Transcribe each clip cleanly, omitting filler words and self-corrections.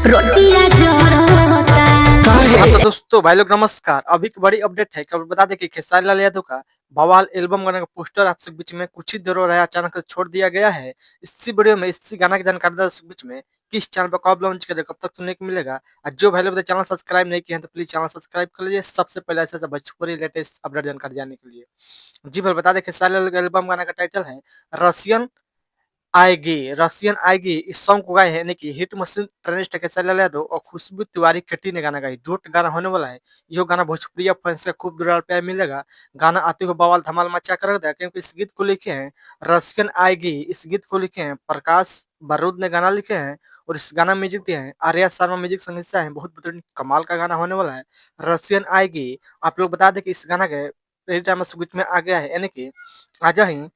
रोटियां जोड़ता। हाँ तो दोस्तों भाई लोग नमस्कार। अभी की बड़ी अपडेट है। खबर बता दें कि खेसारी लाल यादव का बवाल एल्बम गाने का पोस्टर आप सब बीच में कुछ ही देर हो रहा है अचानक से छोड़ दिया गया है। इसी वीडियो में इसी गाना की जानकारी दे बीच में किस चैनल पर कब लॉन्च करेगा, कब तक सुनने को मिलेगा। और जो भाई लोग चैनल सब्सक्राइब नहीं किए हैं तो प्लीज चैनल सब्सक्राइब कर लीजिए सबसे पहले ऐसे भोजपुरी लेटेस्ट अपडेट जानकारी जाने के लिए। जी भाई बता दें खेसारी लाल का एल्बम गाना का टाइटल है रसियन आएगी। रसियन आएगी इस सॉन्ग को गाए हैं यानी कि हिट मशीन ट्रेनिस्ट खेसारी लाल यादव और खुशबू तिवारी कटी ने गाना गाई। डुएट गाना होने वाला है। यह गाना भोजपुरी फैंस से खूब दुलार प्यार मिलेगा। गाना आते हुए बवाल धमाल मचा कर रख दिया क्योंकि इस गीत को लिखे हैं रसियन आएगी। इस गीत को लिखे हैं प्रकाश बारूद ने गाना लिखे हैं और इस गाना म्यूजिक दिए हैं आर्या शर्मा। म्यूजिक संगीत है बहुत बेहतरीन कमाल का गाना होने वाला है रसियन आएगी। आप लोग बता दें कि इस गाना के टाइम बीच में आ गया है यानी कि आज ही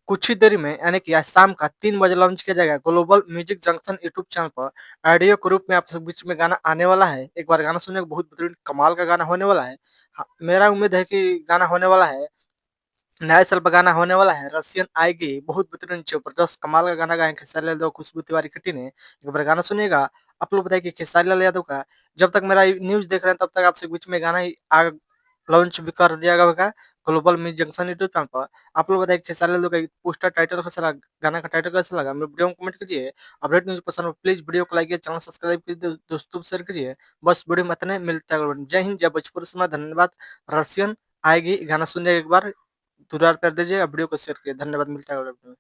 कुछ ही देरी में यानी कि आज शाम का 3 बजे लॉन्च किया जाएगा global music junction YouTube channel पर। ऑडियो के रूप में आप सब बीच में गाना आने वाला है। एक बार गाना सुनने बहुत बेहतरीन कमाल का गाना होने वाला है। हाँ, मेरा उम्मीद है कि गाना होने वाला है नया साल पर गाना होने वाला है रसियन आएगी। बहुत बेहतरीन जबरदस्त कमाल का गाना गाए खेसारी लाल यादव खुशबू तिवारी कट्टी ने। एक बार गाना सुनिएगा। आप लोग बताइए कि खेसारी लाल यादव का जब तक मेरा न्यूज देख रहे हैं तब तक आपसे बीच में गाना ही लॉन्च भी कर दिया गया global music junction YouTube channel पर। आप लोग बताइए खेसारी लाल यादव का पोस्टर टाइटल कैसा लगा, गाना का टाइटल कैसा लगा, मेरे वीडियो में कमेंट कीजिए। अपडेट न्यूज पसंद हो प्लीज वीडियो को लाइक चैनल सब्सक्राइब कीजिए दोस्तों को शेयर कीजिए। बस वीडियो में इतने मिलते हैं। जय हिंद जय भोजपुरी सुना धन्यवाद। रसियन आएगी गाना सुनने एक बार दुलार कर दीजिए वीडियो को शेयर करिए। धन्यवाद मिलता है अगले वीडियो में।